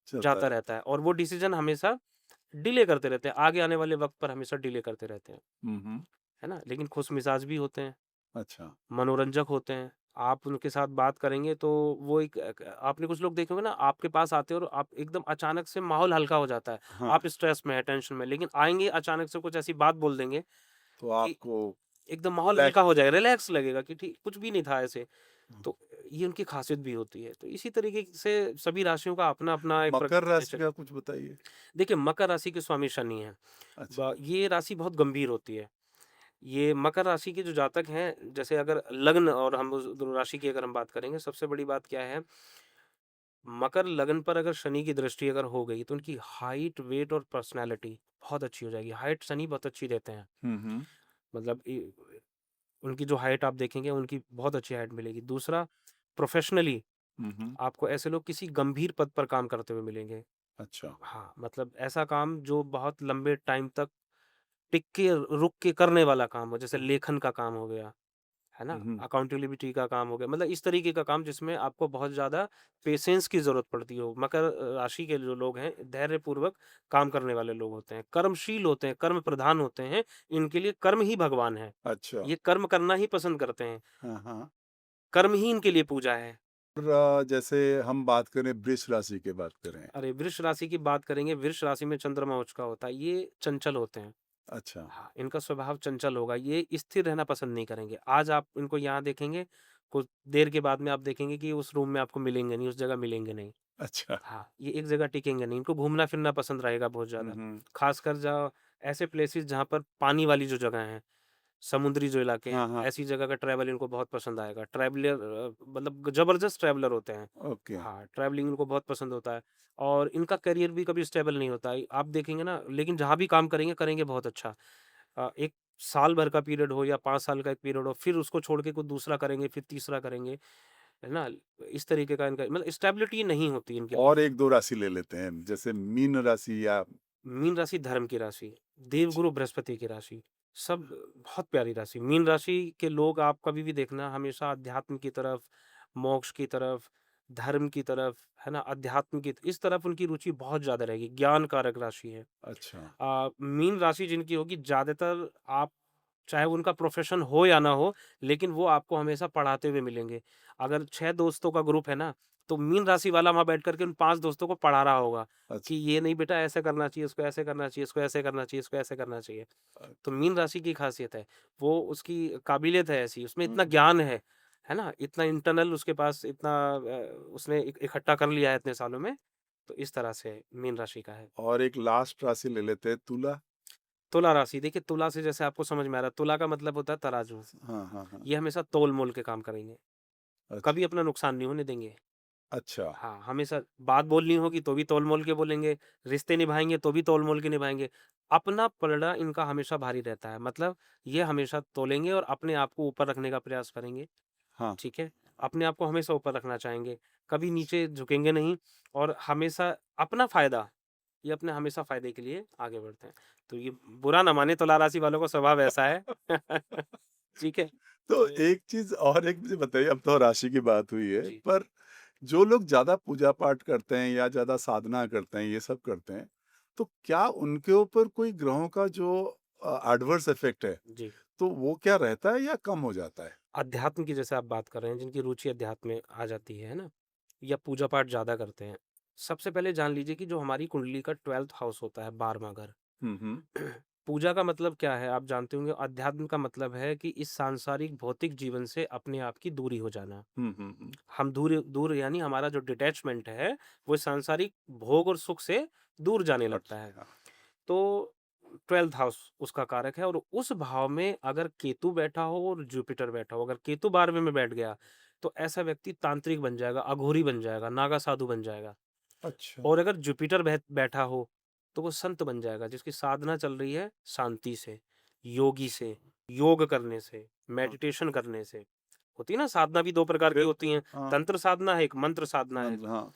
चलता जाता रहता रहता है। है और वो डिसीज़न हमेशा डिले करते रहते हैं, आगे आने वाले वक़्त पर हमेशा डिले करते रहते हैं, हुँ, हुँ। है ना? लेकिन खुशमिज़ाज भी होते हैं, अच्छा, मनोरंजक होते हैं, आप उनके साथ बात करेंगे तो वो एक आपने कुछ लोग देखे होंगे ना आपके पास आते हैं और आप एकदम अचानक से माहौल हल्का हो जाता है, हाँ, आप स्ट्रेस में हैं, टेंशन में, लेकिन आएँगे अचानक से कुछ ऐसी बात बोल देंगे तो कि आपको एकदम माहौल हल्का रिलैक्स हो जाएगा, रिलैक्स लगेगा कि ठीक कुछ भी नहीं था ऐसे। हुँ। तो ये उनकी ख़ासियत भी होती है। तो इसी तरीके से सभी राशियों का अपना-अपना एक मकर प्रकृति राशि नेचर। का कुछ बताइए? देखिए, मकर राशि के स्वामी शनि हैं। अच्छा, ये राशि बहुत गंभीर होती है। ये मकर राशि के जो जातक हैं, जैसे अगर लग्न और हम उस दोनों राशि की अगर हम बात करेंगे, सबसे बड़ी बात क्या है, मकर लग्न पर अगर शनि की दृष्टि अगर हो गई, तो उनकी हाइट, वेट और पर्सनैलिटी बहुत अच्छी हो जाएगी। हाइट शनि बहुत अच्छी देते हैं। हुँ, हुँ। मतलब उनकी जो हाइट आप देखेंगे, उनकी बहुत अच्छी हाइट मिलेगी। दूसरा, प्रोफ़ेशनली हुँ, हुँ। आपको ऐसे लोग किसी गंभीर पद पर काम करते हुए मिलेंगे। अच्छा, हाँ, मतलब ऐसा काम जो बहुत लंबे टाइम तक टिक के, रुक के करने वाला काम हो, जैसे हुँ, लेखन का काम हो गया, है ना? हुँ, हुँ। अकाउंटेबिलिटी का काम हो गया, मतलब इस तरीके का काम जिसमें आपको बहुत ज़्यादा पेशेंस की ज़रूरत पड़ती हो। मकर राशि के जो लोग हैं, धैर्यपूर्वक काम करने वाले लोग होते हैं, कर्मशील होते हैं, कर्म प्रधान होते हैं, इनके लिए कर्म ही भगवान है। अच्छा, ये कर्म करना ही पसंद करते हैं, हाँ, हाँ। कर्म ही इनके लिए पूजा है। और जैसे हम बात करें वृष राशि की बात करें। अरे! वृष राशि की बात करेंगे, वृष राशि में चंद्रमा उच्च का होता है, ये चंचल होते हैं। अच्छा, हाँ, इनका स्वभाव चंचल होगा, ये स्थिर रहना पसंद नहीं करेंगे। आज आप इनको यहाँ देखेंगे, कुछ देर के बाद में आप देखेंगे कि उस रूम में आपको मिलेंगे नहीं, उस जगह मिलेंगे नहीं। अच्छा। हाँ, ये एक जगह टिकेंगे नहीं, इनको घूमना-फिरना पसंद रहेगा बहुत हुँ, ज़्यादा। हुँ। ख़ासकर जहाँ ऐसे प्लेसेस जहाँ पर पानी वाली जो जगह हैं, समुद्री जो इलाके हैं, हाँ, हाँ। ऐसी जगह का ट्रैवल इनको बहुत पसंद आएगा। ट्रैवलर मतलब ज़बरदस्त ट्रैवलर होते हैं। ओके, हाँ, ट्रैवलिंग इनको बहुत पसंद होता है और इनका करियर भी कभी स्टेबल नहीं होता है। आप देखेंगे ना, लेकिन जहाँ भी काम करेंगे, करेंगे बहुत अच्छा। 1 साल भर का पीरियड हो या 5 साल का एक पीरियड हो, फिर उसको छोड़ के कुछ दूसरा करेंगे, फिर तीसरा करेंगे, है ना? इस तरीके का इनका मतलब स्टेबिलिटी नहीं होती इनकी और लाइफ में। 1-2 राशि ले लेते हैं, जैसे मीन राशि या मीन राशि धर्म की राशि, अच्छा, देवगुरु बृहस्पति की राशि, सब बहुत प्यारी राशि। मीन राशि के लोग आप कभी भी देखना हमेशा अध्यात्म की तरफ, मोक्ष की तरफ, धर्म की तरफ, है ना? अध्यात्म की इस तरफ उनकी रुचि बहुत ज़्यादा रहेगी, ज्ञान कारक राशि है। अच्छा। मीन राशि जिनकी होगी ज़्यादातर आप चाहे वो उनका प्रोफ़ेशन हो या ना हो, लेकिन वो आपको हमेशा पढ़ाते हुए मिलेंगे। अगर 6 दोस्तों का ग्रुप है ना, तो मीन राशि वाला वहाँ बैठ कर के उन 5 दोस्तों को पढ़ा रहा होगा कि अच्छा, ये नहीं बेटा ऐसे करना चाहिए, इसको ऐसे करना चाहिए, इसको ऐसे करना चाहिए, इसको ऐसे करना चाहिए। अ, तो मीन राशि की ख़ासियत है, वो उसकी काबिलियत है ऐसी, उसमें हुँ, इतना ज्ञान है ना? इतना इंटरनल उसके पास इतना उसने इकट्ठा कर लिया है इतने सालों में, तो इस तरह से मीन राशि का है। और एक लास्ट राशि ले लेते हैं तुला। तुला राशि देखिए, तुला से जैसे आपको समझ में आ रहा है, तुला का मतलब होता है तराजू। हाँ, हाँ, हाँ। ये हमेशा तोल-मोल के काम करेंगे, अच्छा, कभी अपना नुकसान नहीं होने देंगे। अच्छा। हाँ, हमेशा बात बोलनी होगी तो भी तोल-मोल के बोलेंगे, रिश्ते निभाएँगे तो भी तोल-मोल के निभाएँगे। अपना पलड़ा इनका हमेशा भारी रहता है, मतलब ये हमेशा तोलेंगे और अपने आप को ऊपर रखने का प्रयास करेंगे, हाँ, ठीक है? अपने आप को हमेशा ऊपर रखना चाहेंगे, कभी नीचे झुकेंगे नहीं और हमेशा अपना फ़ायदा, ये अपने हमेशा फ़ायदे के लिए आगे बढ़ते हैं। तो ये बुरा ना माने, तुला राशि वालों का स्वभाव ऐसा है। ठीक है? तो तो एक चीज़ और एक मुझे बताइए, अब तो राशि की बात हुई है, जी। पर जो लोग ज़्यादा पूजा-पाठ करते हैं या ज़्यादा साधना करते हैं, ये सब करते हैं, तो क्या उनके ऊपर कोई ग्रहों का जो एडवर्स इफ़ेक्ट है, जी। तो वो क्या रहता है या कम हो जाता है? अध्यात्म की जैसे आप बात कर रहे हैं, जिनकी रुचि अध्यात्म में आ जाती है ना? या पूजा पाठ ज़्यादा करते हैं। सबसे पहले जान लीजिए कि जो हमारी कुंडली का 12th हाउस होता है, 12वां घर। हुँ, हुँ। पूजा का मतलब क्या है? आप जानते होंगे, अध्यात्म का मतलब है कि इस सांसारिक भौतिक जीवन से अपने आप की दूरी हो जाना। हुँ, हुँ, हुँ। हम दूर दूर यानी हमारा जो डिटैचमेंट है, वो सांसारिक भोग और सुख से दूर जाने लगता है। अच्छा। तो 12th हाउस उसका कारक है और उस भाव में अगर केतु बैठा हो और जुपिटर बैठा हो, अगर केतु 12वें में बैठ गया, तो ऐसा व्यक्ति तांत्रिक बन जाएगा, अघोरी बन जाएगा, नागा साधु बन जाएगा। अच्छा। और अगर जुपिटर बैठा हो, तो वो संत बन जाएगा, जिसकी साधना चल रही है शांति से, योगी से, योग करने से, हाँ, मेडिटेशन करने से। होती है ना साधना भी 2 प्रकार की होती हैं, हाँ, तंत्र साधना है, एक मंत्र साधना है। मंत्र हाँ,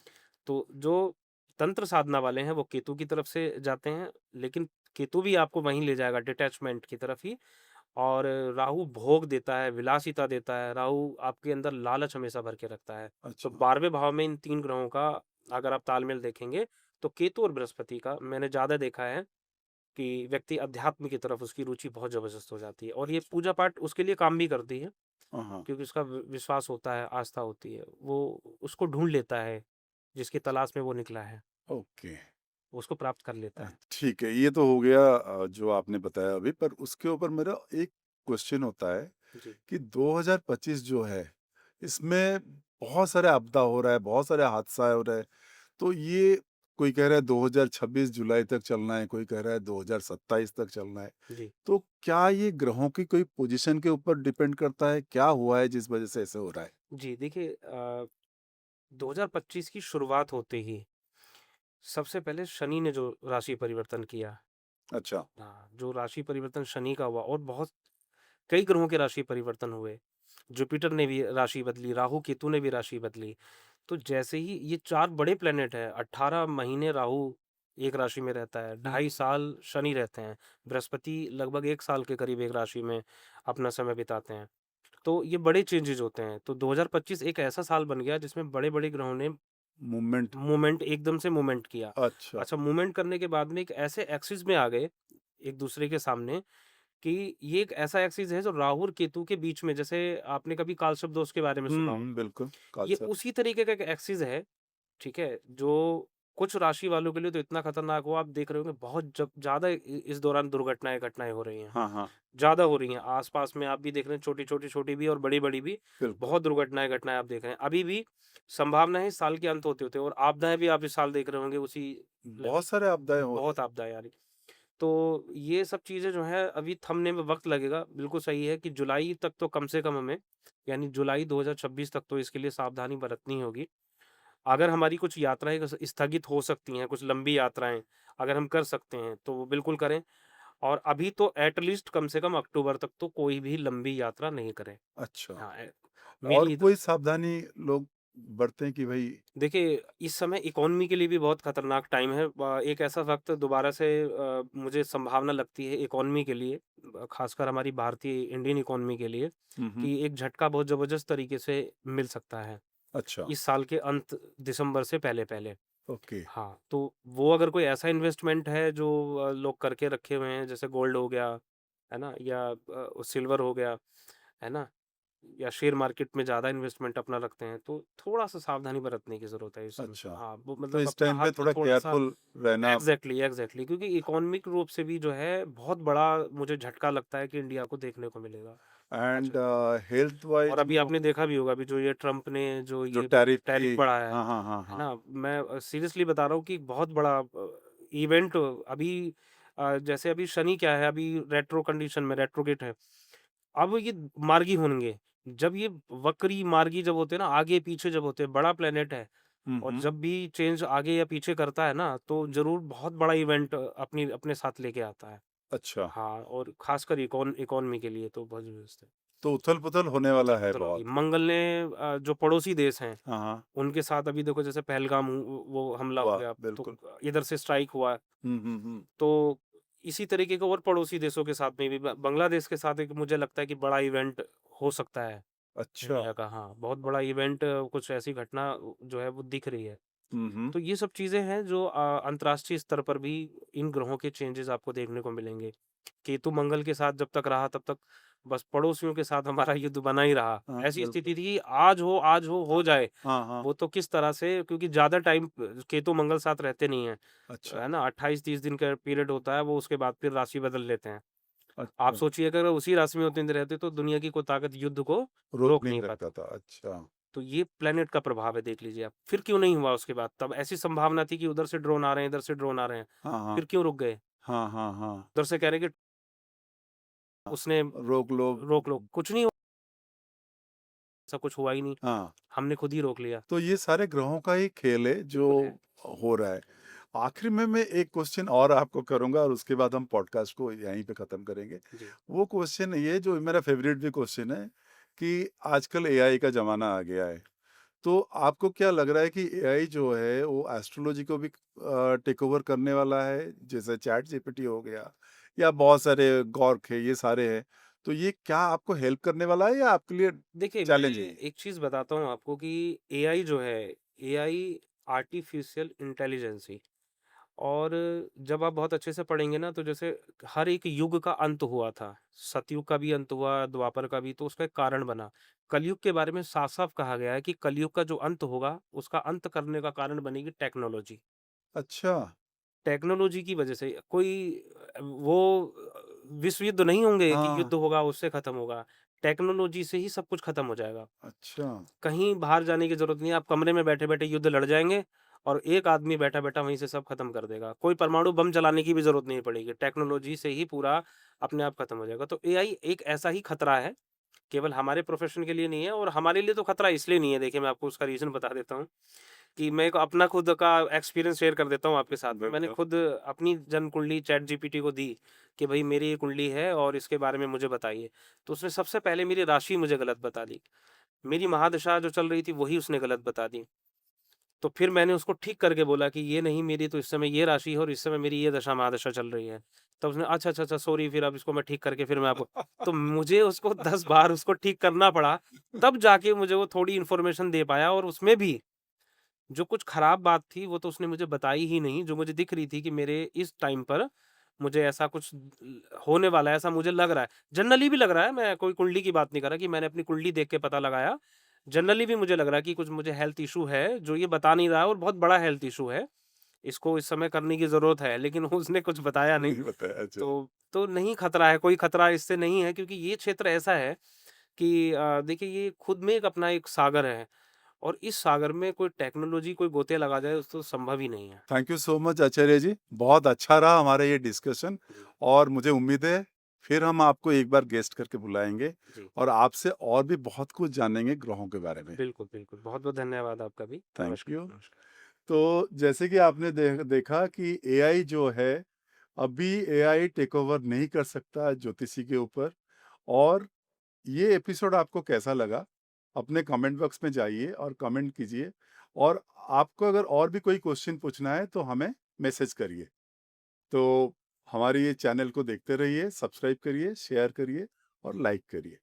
तो जो तंत्र साधना वाले हैं वो केतु की तरफ से जाते हैं, लेकिन केतु भी आपको वहीं ले जाएगा डिटैचमेंट की तरफ ही। और राहु भोग देता है, विलासिता देता है, राहु आपके अंदर लालच हमेशा भर के रखता है। तो अच्छा। 12वें भाव में इन 3 ग्रहों का अगर आप तालमेल देखेंगे, तो केतु और बृहस्पति का मैंने ज़्यादा देखा है कि व्यक्ति अध्यात्म की तरफ उसकी रुचि बहुत ज़बरदस्त हो जाती है और ये पूजा पाठ उसके लिए काम भी करती है, हाँ, हाँ। क्योंकि उसका विश्वास होता है, आस्था होती है। वो उसको ढूँढ लेता है, जिसकी तलाश में वो निकला है। ओके। वो उसको प्राप्त कर लेता है। ठीक है, ये तो हो गया जो आपने बताया अभी, पर उसके ऊपर मेरा एक क्वेश्चन होता है जी। कि 2025 जो है, इसमें बहुत सारे आपदा हो रहा है, बहुत सारे हादसा हो रहा है, तो ये कोई कह रहा है 2026 जुलाई तक चलना है, कोई कह रहा है 2027 तक चलना है। जी। तो क्या ये ग्रहों की कोई पोज़ीशन के ऊपर डिपेंड करता है? क्या हुआ है जिस वज़ह से ऐसे हो रहा है? जी, देखिए 2025 की शुरुआत होते ही सबसे पहले शनि ने जो राशि परिवर्तन किया, अच्छा। हाँ, जो राशि परिवर्तन शनि का हुआ और बहुत कई ग्रहों के राशि परिवर्तन हुए। जुपिटर ने भी राशि बदली, राहु केतु ने भी राशि बदली। तो जैसे ही ये 4 बड़े प्लैनेट हैं, 18 महीने राहु एक राशि में रहता है, हुँ, 2.5 साल शनि रहते हैं, बृहस्पति लगभग 1 साल के करीब एक राशि में अपना समय बिताते हैं। तो ये बड़े चेंजेज़ होते हैं। तो 2025 एक ऐसा साल बन गया जिसमें बड़े-बड़े ग्रहों ने मूवमेंट मूवमेंट एकदम से मूवमेंट किया। अच्छा। अच्छा, मूवमेंट करने के बाद में एक ऐसे एक्सिस में आ गए, एक दूसरे के सामने, कि ये एक ऐसा एक्सिस है जो राहु और केतु के बीच में, जैसे आपने कभी कालसर्प दोष के बारे में सुना हुँ, होगा। हुँ, बिल्कुल, ये कालसर्प। उसी तरीके का एक एक्सिस है, ठीक है? जो कुछ राशि वालों के लिए तो इतना खतरनाक हो, आप देख रहे होंगे बहुत जब ज़्यादा इस दौरान दुर्घटनाएँ, घटनाएँ हो रही हैं। हाँ, हाँ, ज़्यादा हो रही हैं, आस-पास में आप भी देख रहे हैं, छोटी-छोटी, छोटी भी और बड़ी-बड़ी भी, बिल्कुल। बहुत दुर्घटनाएँ, घटनाएँ आप देख रहे हैं। अभी भी संभावना है इस साल के अंत होते-होते, और आपदाएँ भी आप इस साल देख रहे होंगे उसी लेवल बहुत सारे आपदाएँ हो रहे बहुत हैं। आपदाएँ आ रही। तो ये सब चीज़ें जो हैं अभी थमने में वक़्त लगेगा। बिल्कुल सही है कि जुलाई तक तो कम से कम हमें, यानी जुलाई 2026 तक तो इसके लिए सावधानी बरतनी होगी। अगर हमारी कुछ यात्राएँ स्थगित हो सकती हैं, कुछ लंबी यात्राएँ अगर हम कर सकते हैं, तो वो बिल्कुल करें। और अभी तो एट लीस्ट कम से कम अक्टूबर तक तो कोई भी लंबी यात्रा नहीं करें। अच्छा, हाँ, और मेरी कोई सावधानी लोग बरतें कि भई देखिए, इस समय इकोनॉमी के लिए भी बहुत खतरनाक टाइम है। एक ऐसा वक़्त दोबारा से मुझे संभावना लगती है इकोनॉमी के लिए, ख़ासकर हमारी भारतीय इंडियन इकोनॉमी के लिए, हुँ, हुँ, कि एक झटका बहुत ज़बरदस्त तरीके से मिल सकता है, अच्छा, इस साल के अंत दिसंबर से पहले-पहले। ओके, हाँ, तो वो अगर कोई ऐसा इन्वेस्टमेंट है जो लोग करके रखे हुए हैं, जैसे गोल्ड हो गया, है ना? या सिल्वर हो गया, है ना? या शेयर मार्केट में ज़्यादा इन्वेस्टमेंट अपना रखते हैं, तो थोड़ा-सा सावधानी बरतने की ज़रूरत है इस समय। अच्छा। हाँ, वो तो मतलब इस अपना टाइम पे हाथ थोड़ा थोड़ा-सा केयरफुल रहना एग्ज़ैक्टली, एग्ज़ैक्टली, क्योंकि इकोनॉमिक रूप से भी जो है बहुत बड़ा मुझे झटका लगता है कि इंडिया को देखने को मिलेगा। एंड अच्छा, हेल्थ और वाइज़ अभी वो आपने देखा भी होगा, अभी जो ये ट्रम्प ने जो जो ये टैरिफ टैरिफ की बढ़ाया हाँ, हाँ, हाँ, है हाँ, ना? मैं सीरियसली बता रहा हूँ कि बहुत बड़ा इवेंट अभी जैसे अभी शनि क्या है, अभी रेट्रो कंडीशन में रेट्रोगेट है। अब ये मार्गी होंगे, जब ये वक्री मार्गी जब होते हैं ना, आगे-पीछे जब होते हैं, बड़ा प्लैनेट है हुँ, और हुँ। जब भी चेंज आगे या पीछे करता है ना, तो ज़रूर बहुत बड़ा इवेंट अपने साथ लेके आता है। अच्छा, हाँ, और ख़ासकर इकोनॉमी के लिए तो बहुत ज़बरदस्त है। तो उथल-पुथल होने वाला है चलो अभी बहुत। मंगल ने जो पड़ोसी देश हैं, हाँ, हाँ। उनके साथ अभी देखो जैसे पहलगाम वो हमला हो वाह! गया, तो बिल्कुल। इधर से स्ट्राइक हुआ। हुँ, हुँ, हुँ। तो इसी तरीके के और पड़ोसी देशों के साथ में भी बांग्लादेश के साथ एक मुझे लगता है कि बड़ा इवेंट हो सकता है अच्छा। इंडिया का। हाँ, बहुत बड़ा इवेंट, कुछ ऐसी घटना जो है वो दिख रही है। हुँ, हुँ। तो ये सब चीज़ें हैं जो अंतर्राष्ट्रीय स्तर पर भी इन ग्रहों के चेंजेज़ आपको देखने को मिलेंगे। केतु मंगल के साथ जब तक रहा तब तक बस पड़ोसियों के साथ हमारा युद्ध बना ही रहा। हाँ, ऐसी बिल्कुल। स्थिति थी कि आज हो जाए। हाँ, हाँ। वो तो किस तरह से, क्योंकि ज़्यादा टाइम केतु मंगल साथ रहते नहीं हैं। अच्छा, है ना? 28-30 दिन का पीरियड होता है, वो उसके बाद फिर राशि बदल लेते हैं। आप अच्छा। सोचिए अगर उसी राशि में उतने दिन रहते तो दुनिया की कोई ताकत युद्ध को रोक रोक नहीं नहीं सकता पाती। था। अच्छा। तो ये प्लैनेट का प्रभाव है, देख लीजिए आप। फिर क्यों नहीं हुआ उसके बाद? तब ऐसी संभावना थी कि उधर से ड्रोन आ रहे हैं, इधर से ड्रोन आ रहे हैं। हाँ, हाँ। फिर क्यों रुक गए? हाँ, हाँ, हाँ। उधर से कह रहे हैं कि हाँ, उसने रोक लो। रोक लो। कुछ नहीं हुआ, ऐसा कुछ हुआ ही नहीं। हाँ, हमने खुद ही रोक लिया। तो ये सारे ग्रहों का ही खेल है जो बिल्कुल है। हो रहा है। आखिर में मैं एक क्वेश्चन और आपको करूँगा और उसके बाद हम पॉडकास्ट को यहीं पे ख़त्म करेंगे। जी। वो क्वेश्चन ये जो मेरा फ़ेवरेट भी क्वेश्चन है कि आजकल एआई का ज़माना आ गया है। तो आपको क्या लग रहा है कि एआई जो है वो एस्ट्रोलॉजी को भी टेक ओवर करने वाला है? जैसे चैट जीपीटी हो गया या बहुत सारे ग्ok है, ये सारे हैं। तो ये क्या आपको हेल्प करने वाला है या आपके लिए देखिए, मैं चैलेंज है ये? एक चीज़ बताता हूँ आपको कि एआई जो है, एआई आर्टिफ़िशियल इंटेलिजेंस ही, और जब आप बहुत अच्छे से पढ़ेंगे ना, तो जैसे हर एक युग का अंत हुआ था। सतयुग का भी अंत हुआ, द्वापर का भी, तो उसका एक कारण बना। कलयुग के बारे में साफ-साफ कहा गया है कि कलयुग का जो अंत होगा, उसका अंत करने का कारण बनेगी टेक्नोलॉजी। अच्छा। टेक्नोलॉजी की वजह से कोई वो विश्व युद्ध नहीं होंगे कि हाँ, युद्ध होगा उससे खत्म होगा। टेक्नोलॉजी से ही सब कुछ खत्म हो जाएगा। अच्छा। कहीं बाहर जाने की ज़रूरत नहीं है, आप कमरे में बैठे-बैठे युद्ध लड़ जाएँगे और एक आदमी बैठा-बैठा वहीं से सब खत्म कर देगा। कोई परमाणु बम चलाने की भी ज़रूरत नहीं पड़ेगी, टेक्नोलॉजी से ही पूरा अपने आप खत्म हो जाएगा। तो एआई एक ऐसा ही खतरा है, केवल हमारे प्रोफ़ेशन के लिए नहीं है, और हमारे लिए तो खतरा इसलिए नहीं है, देखिए मैं आपको उसका रीज़न बता देता हूँ। कि मैं एक अपना खुद का एक्सपीरियंस शेयर कर देता हूँ आपके साथ में। मैंने बिल्कुल। खुद अपनी जन्म कुंडली चैट जीपीटी को दी कि भई मेरी ये कुंडली है और इसके बारे में मुझे बताइए। तो उसने सबसे पहले मेरी राशि मुझे गलत बता दी। मेरी महादशा जो चल रही थी वही उसने गलत बता दी। तो फिर मैंने उसको ठीक करके बोला कि ये नहीं, मेरी तो इस समय ये राशि है और इस समय मेरी ये दशा महादशा चल रही है। तब उसने अच्छा, सॉरी, फिर अब इसको मैं ठीक करके फिर मैं आपको, तो मुझे उसको 10 बार उसको ठीक करना पड़ा, तब जाके मुझे वो थोड़ी इन्फॉर्मेशन दे पाया, और उसमें भी जो कुछ खराब बात थी वो तो उसने मुझे बताई ही नहीं, जो मुझे दिख रही थी कि मेरे इस टाइम पर मुझे ऐसा कुछ होने वाला है, ऐसा मुझे लग रहा है। जनरली भी लग रहा है, मैं कोई कुंडली की बात नहीं कर रहा कि मैंने अपनी कुंडली देख के पता लगाया। जनरली भी मुझे लग रहा है कि कुछ मुझे हेल्थ इश्यू है, जो ये बता नहीं रहा है, और बहुत बड़ा हेल्थ इश्यू है। इसको इस समय करने की ज़रूरत है, लेकिन उसने कुछ बताया नहीं। नहीं बताया, अच्छा। तो नहीं, खतरा है, कोई खतरा इससे नहीं है, क्योंकि ये क्षेत्र ऐसा है कि देखिए ये खुद में एक अपना एक सागर है। और इस सागर में कोई टेक्नोलॉजी कोई गोते लगा जाए तो संभव ही नहीं है। थैंक यू सो मच आचार्य जी। बहुत अच्छा रहा हमारा ये डिस्कशन जी, और मुझे उम्मीद है फिर हम आपको एक बार गेस्ट करके बुलाएँगे जी। और आपसे और भी बहुत कुछ जानेंगे ग्रहों के बारे में। बिल्कुल, बिल्कुल। बहुत-बहुत धन्यवाद आपका भी। थैंक नमस्कार, यू। नमस्कार। तो जैसे कि आपने देखा कि एआई जो है, अभी एआई टेक ओवर नहीं कर सकता ज्योतिषी के ऊपर और ये एपिसोड आपको कैसा लगा? अपने कमेंट बॉक्स में जाइए और कमेंट कीजिए और आपको अगर और भी कोई क्वेश्चन पूछना है तो हमें मैसेज करिए। तो हमारे ये चैनल को देखते रहिए, सब्सक्राइब करिए, शेयर करिए और लाइक करिए।